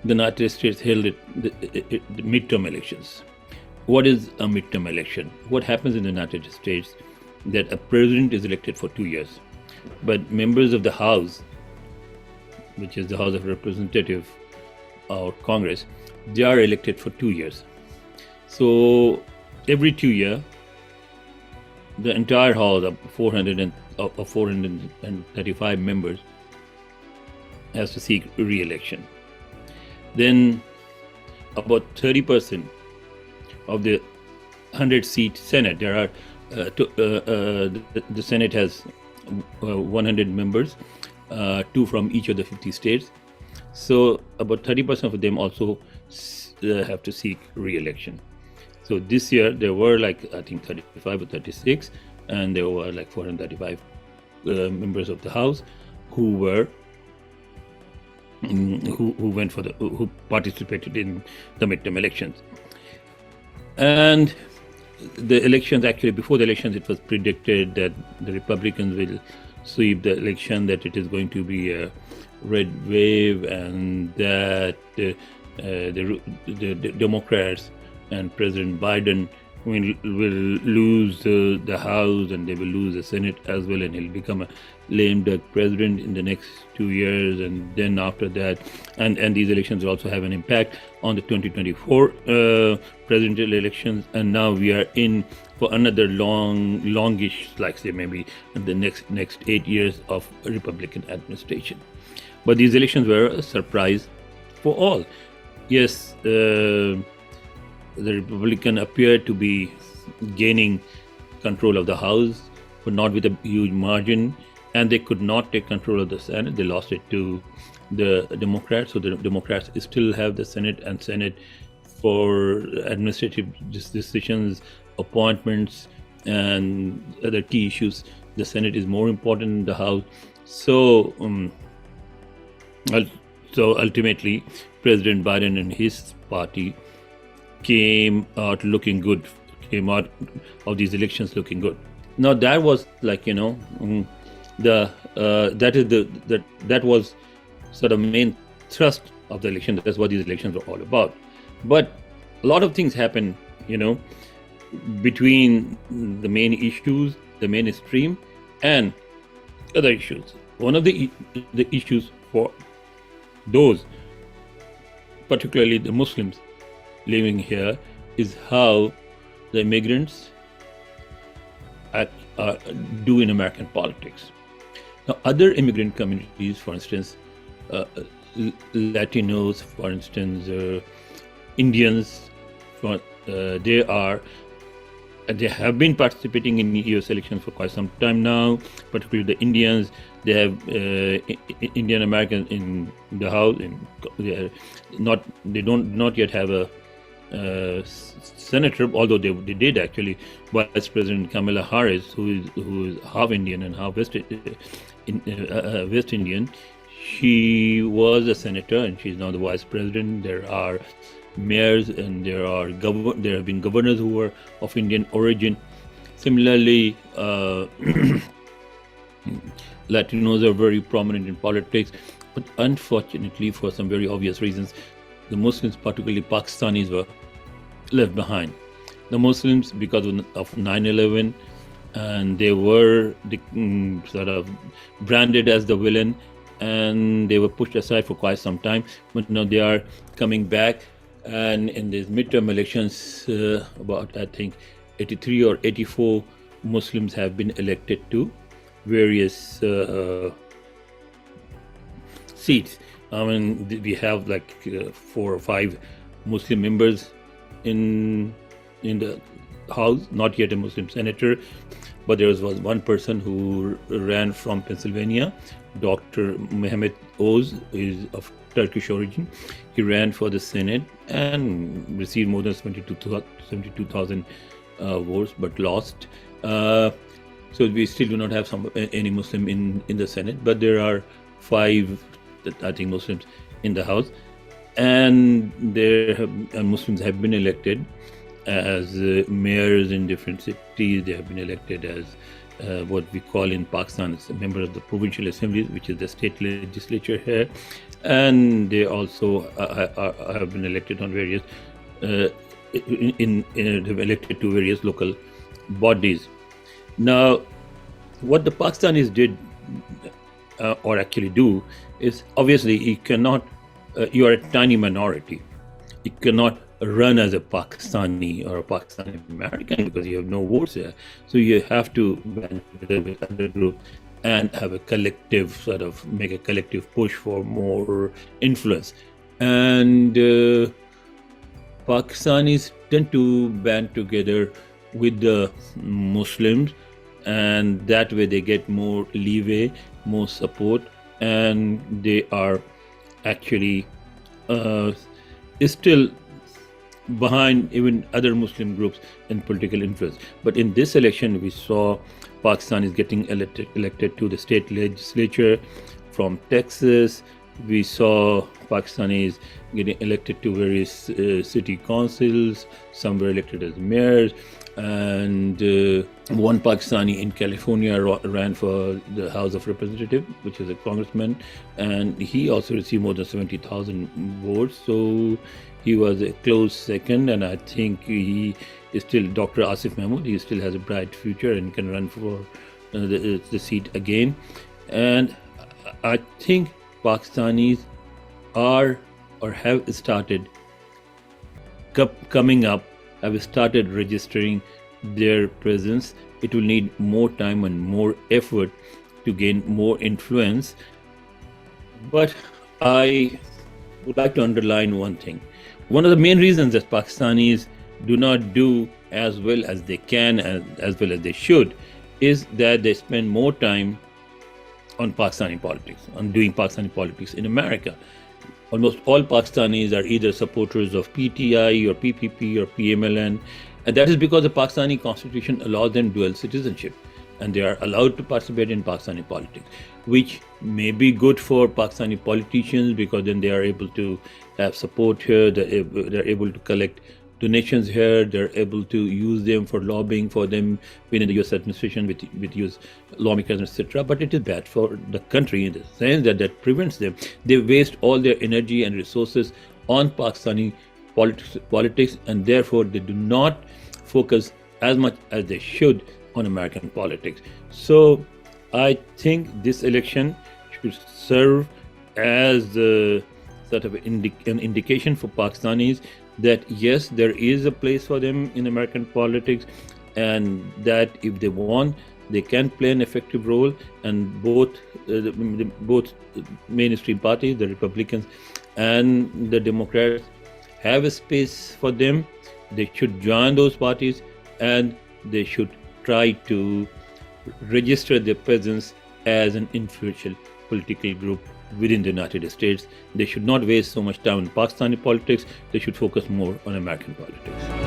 the United States held the midterm elections. What is a midterm election? What happens in the United States that a president is elected for 2 years, but members of the House, which is the House of Representatives or Congress, they are elected for 2 years. So every 2 years, the entire House of 435 members has to seek re-election. Then about 30% of the 100-seat Senate, there are the Senate has 100 members, 2 from each of the 50 states. So about 30% of them also have to seek re-election. So this year there were I think 35 or 36, and there were 435 members of the House who participated in the midterm elections. And the elections, actually before the elections, it was predicted that the Republicans will sweep the election, that it is going to be a red wave, and that the Democrats and President Biden will lose the House, and they will lose the Senate as well, and he'll become a lame duck president in the next 2 years. And then after that, and these elections will also have an impact on the 2024 presidential elections. And now we are in for another longish, say maybe the next 8 years of Republican administration. But these elections were a surprise for all. Yes, the Republican appeared to be gaining control of the House, but not with a huge margin, and they could not take control of the Senate. They lost it to the Democrats. So the Democrats still have the Senate, and Senate for administrative decisions, appointments, and other key issues, the Senate is more important than the House. So ultimately, President Biden and his party came out of these elections looking good. Now that was that was sort of main thrust of the election. That's what these elections were all about. But a lot of things happened, between the main issues, the mainstream, and other issues. One of the issues for those, particularly the Muslims living here, is how the immigrants do in American politics. Now, other immigrant communities, for instance, Latinos, for instance, Indians, they have been participating in U.S. elections for quite some time now. Particularly the Indians, they have Indian Americans in the House. They don't yet have a senator, although they did actually. Vice President Kamala Harris, who is half Indian and half West Indian, she was a senator and she's now the vice president. There are mayors and there have been governors who were of Indian origin. Similarly, Latinos are very prominent in politics, but unfortunately, for some very obvious reasons, the Muslims, particularly Pakistanis, were left behind. The Muslims, because of 9/11, and they were sort of branded as the villain, and they were pushed aside for quite some time. But now they are coming back, and in these midterm elections, about I think 83 or 84 Muslims have been elected to various seats. I mean, we have 4 or 5 Muslim members in the House, not yet a Muslim senator, but there was one person who ran from Pennsylvania, Dr. Mehmet Oz, who is of Turkish origin. He ran for the Senate and received more than 72,000 votes, but lost. So we still do not have any Muslim in the Senate, but there are 5, I think, Muslims in the House, and Muslims have been elected as mayors in different cities. They have been elected as what we call in Pakistan as a member of the provincial assemblies, which is the state legislature here, and they also have been elected on various have elected to various local bodies. Now, what the Pakistanis did or actually do is, obviously you cannot, you are a tiny minority. You cannot run as a Pakistani or a Pakistani American because you have no votes there. So you have to band together with other groups and have a collective sort of make a collective push for more influence. And Pakistanis tend to band together with the Muslims, and that way they get more leeway, more support, and they are actually still behind even other Muslim groups in political influence. But in this election, we saw Pakistanis getting elected to the state legislature from Texas. We saw Pakistanis getting elected to various city councils. Some were elected as mayors, and one Pakistani in California ran for the House of Representatives, which is a congressman, and he also received more than 70,000 votes. So he was a close second, and I think he is still Dr. Asif Mahmood. He still has a bright future and can run for the seat again. And I think Pakistanis are or have started coming up, have started registering their presence. It will need more time and more effort to gain more influence. But I would like to underline one thing. One of the main reasons that Pakistanis do not do as well as they can, as well as they should, is that they spend more time on Pakistani politics, on doing Pakistani politics in America. Almost all Pakistanis are either supporters of PTI or PPP or PMLN, and that is because the Pakistani constitution allows them dual citizenship, and they are allowed to participate in Pakistani politics, which may be good for Pakistani politicians because then they are able to have support here, they're able to collect donations here, they're able to use them for lobbying for them within the US administration with US lawmakers, etc. But it is bad for the country in the sense that prevents them. They waste all their energy and resources on Pakistani politics, and therefore they do not focus as much as they should on American politics. So I think this election should serve as a sort of an indication for Pakistanis that yes, there is a place for them in American politics, and that if they want, they can play an effective role. And both mainstream parties, the Republicans and the Democrats, have a space for them. They should join those parties, and they should try to register their presence as an influential political group within the United States. They should not waste so much time on Pakistani politics. They should focus more on American politics.